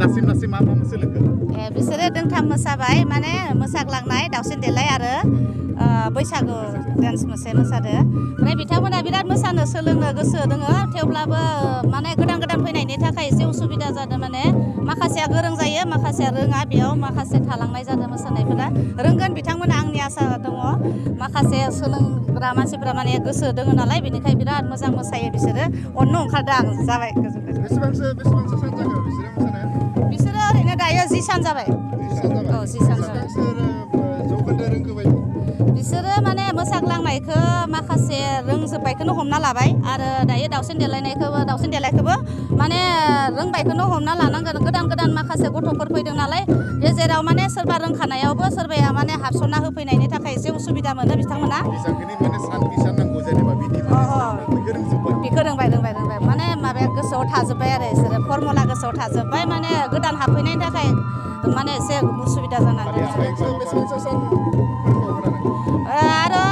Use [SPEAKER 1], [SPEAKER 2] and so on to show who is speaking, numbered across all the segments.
[SPEAKER 1] दासिम मा मोसालोंखो
[SPEAKER 2] बिसोरो दोंथाम मोसाबाय माने मोसाग्लांनाय दावसिन देलाय आरो बैसागु डान्स मोसादो ओमफ्राय बिथांमोना बिराद मोसानो सोलोंनो गोसो दोङो थेवब्लाबो माने गोदान फैनायनि थाखाय एसे उसुबिदा जादों माने माखासेया गोरों जायो माखासेया रोङा बेयाव माखासे थालांनाय जादों मोसानायफोरा रोंगोन बिथांमोना आंनि आसा दङ माखासे सोलोंग्रा मानसिफोरा माने गोसो दोङो नालाय बेनिखाय बिराद मोजां मोसायो बिसोरो अननो ओंखारदों आं जाबाय
[SPEAKER 1] बेसेबांसो सान जाखो बिसोरो मोसानाया
[SPEAKER 2] बिसोरो ओरैनो दायो 10 सान जाबाय औ 10 सान जाबाय
[SPEAKER 1] जौखोन्दो रोंखो बायदि
[SPEAKER 2] बिसोरो माने मोसाग्लांनायखौ माखासे रोंजोबबायखौनो हमना लाबाय आरो दायो दावसिन देलायखौबो माने रोंबायखौनो हमना लानांगोन गोदान माखासे गथ'फोर फैदों नालाय गेजेराव माने सोरबा रोंखानायावबो सोरबाया माने हाबसनना होफैनायनि थाखाय एसे उसुबिदा मोनो बिथांमोना बेखौ रोंबाय माने माबाया गोसोआव थाजोब्बाय आरो बिसोरो फर्मुला गोसोआव थाजोब्बाय माने गोदान हाबफैनायनि थाखाय माने एसे उसुबिदा जानानै आरो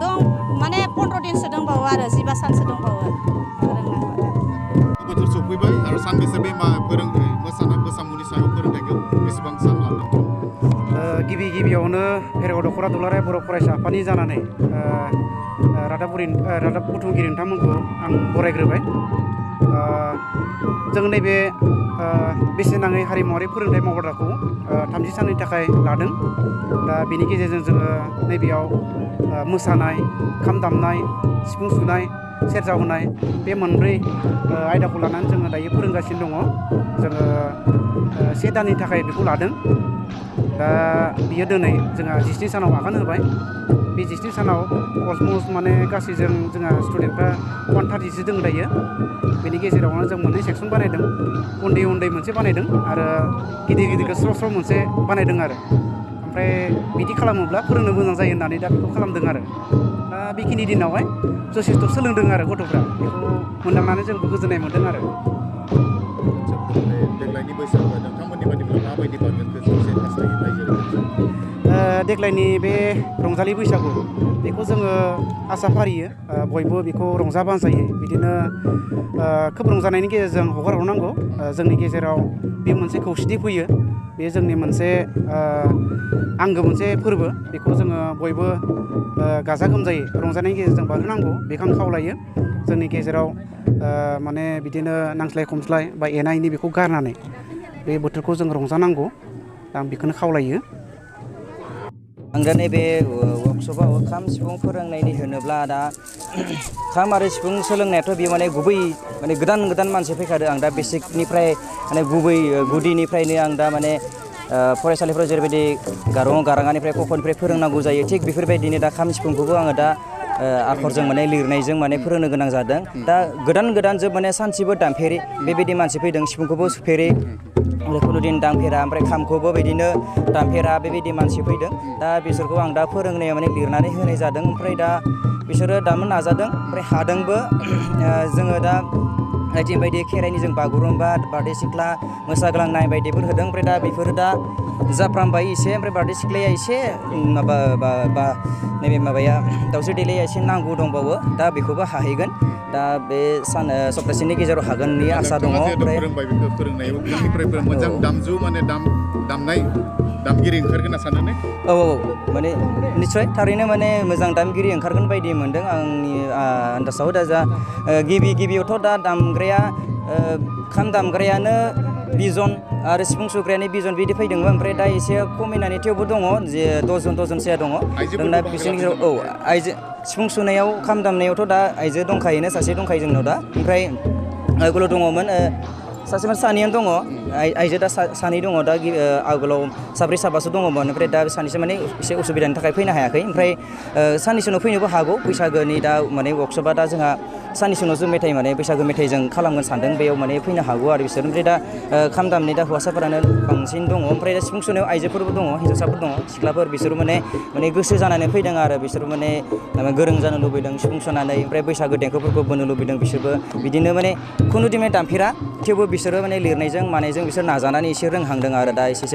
[SPEAKER 2] दं माने 15 दिनसो दंबावो आरो 15 सानसो दंबावो
[SPEAKER 1] बोथोर सफैबाय आरो सानबेसे बे मोसामुनि सायाव फोरोंथायखौ बेसेबां सान लादों
[SPEAKER 3] गिबियावनो भेरगाव दख'रा दुलाराय बर' फरायसा आफादनि जानानै रादाब बुथुमगिरि नोंथांमोनखौ आं बरायग्रोबाय जों नैबे बेसेन नाङै हारिमुवारि फोरोंथाय मावग्राखौ 30 साननि थाखाय लादों दा बेनि गेजेरजों जोङो नैबेयाव मोसानाय खाम दामनाय सिफुं सुनाय सेरजा हुनाय बे मोनब्रै आयदाखौ लानानै जोङो दायो फोरोंगासिनो दङ जोङो 1 दाननि थाखाय बेखौ लादों दा बियो दिनै जोंहा 17 सानाव आगान होबाय बे 17 सानाव अलमस्ट माने गासैजों जोंहा स्टुडेन्टफ्रा 130सो दङ दायो बेनि गेजेरावनो जों मोननै सेक्सन बानायदों उन्दै मोनसे बानायदों आरो गिदिरखौ स्र' मोनसे बानायदों आरो ओमफ्राय बिदि खालामोब्ला फोरोंनो मोजां जायो होननानै दा बेखौ खालामदों आरो दा बेखिनि दिनावहाय जथेस्थ' सोलोंदों आरो गथ'फ्रा बेखौ मोनदांनानै जोंबो गोजोननाय मोन्दों आरो
[SPEAKER 1] देग्लायनि बैसागुआ नोंथांमोननि बादिब्ला माबायदि बारगोनखौ सानसे हास्थायो रायजो
[SPEAKER 3] देग्लायनि बे रंजालि बैसागु बेखौ जोङो आसा फारियो बयबो बेखौ रंजा बाजायो बिदिनो खोब रंजानायनि गेजेरजों हगारहरनांगौ जोंनि गेजेराव बे मोनसे खौसेथि फैयो बे जोंनि मोनसे आंगो मोनसे फोरबो बेखौ जोङो बयबो गाजा गोमजायै रंजानायनि गेजेरजों बारहोनांगौ बेखौ आं खावलायो जोंनि गेजेराव माने बिदिनो नांज्लाय खमज्लाय बा एना एनि बेखौ गारनानै बे बोथोरखौ जों रंजानांगौ आं बेखौनो खावलायो
[SPEAKER 4] आं दा नैबे वर्कशपआव खाम सिफुं फोरोंनायनि होनोब्ला दा खाम आरो सिफुं सोलोंनायाथ' बेयो माने गुबै माने गोदान मानसि फैखादों आं दा बेसिकनिफ्राय माने गुबै गुदिनिफ्रायनो आं दा माने फरायसालिफ्राव जेरैबायदि गाराङानिफ्राय कखनिफ्राय फोरोंनांगौ जायो थिग बेफोरबायदिनो दा खाम सिफुंखौबो आङो दा आखरजों माने लिरनायजों माने फोरोंनो गोनां जादों दा गोदान जोब माने सानसेबो दामफेरि बेबायदि मानसि फैदों सिफुंखौबो सुफेरि खुनुदिन दामफेरा ओमफ्राय खामखौबो बिदिनो दामफेरा बेबायदि मानसि फैदों दा बिसोरखौ आं दा फोरोंनायाव माने लिरनानै होनाय जादों ओमफ्राय दा बिसोरो दामनो नाजादों ओमफ्राय हादोंबो जोङो दा बायदि खेराइनि जों बागुरुम्बा बारदै सिख्ला मोसाग्लांनाय बायदिफोर होदों ओमफ्राय दा बेफोरो दा जाफ्रामबाय एसे ओमफ्राय बारदै सिख्लाया एसे नैबे माबाया दावस्रि देलाया एसे नांगौ दंबावो दा बेखौबो हाहैगोन दा बे सप्तासेनि गेजेराव हागोननि आसा दङ ओमफ्राय
[SPEAKER 1] फोरोंनायाव बिथांनिफ्राय मोजां दामजु माने दामनाय दामगिरि ओंखारगोन होनना सानो
[SPEAKER 4] औ माने निस्सय थारैनो माने मोजां दामगिरि ओंखारगोन बायदि मोनदों आंनि आन्दासाव दा गिबियावथ' दा दामग्राया खाम दामग्रायानो 20 जन आरो सिफुं सुग्रायानो 20 जन बिदि फैदोंमोन ओमफ्राय दा एसे खमायनानै थेवबो दङ जे 10 जनसोया दङ दा बिसोरनि गेजेराव आइजो सिफुं सुनायाव खाम दामनायावथ' दा आइजो दंखायोनो सासे दंखायो जोंनाव दा ओमफ्राय आगोलाव दङमोन सासे सानैयानो दङ आइजो दा सानै दङ दा आगोलाव साब्रै साबासो दङमोन ओमफ्राय दा सानैसो माने एसे उसुबिदानि थाखाय फैनो हायाखै ओमफ्राय साननैसो उनाव फैनोबो हागौ बैसागोनि दा माने वर्कशपआ दा जोंहा साननैसो उनाव जों मेथाइ माने बैसागो मेथाइजों खालामगोन सानदों बेयाव माने फैनो हागौ आरो बिसोर ओमफ्राय दा खाम दामनाय दा हौवासाफोरानो बांसिन दङ ओमफ्राय दा सिफुं सुनायाव आइजोफोरबो दङ हिन्जावसाफोर दङ सिख्लाफोर बिसोर माने गोसो जानानै फैदों आरो बिसोर माने गोरों जानो लुबैदों सिफुं सुनानै ओमफ्राय बैसागो देंखोफोरखौ बोनो लुबैदों बिसोरबो बिदिनो माने खुनु दिनै दामफेरा थेवबो बिसोरो माने लिरनायजों मानायजों बिसोर नाजानानै एसे रोंहांदों आरो दा एसे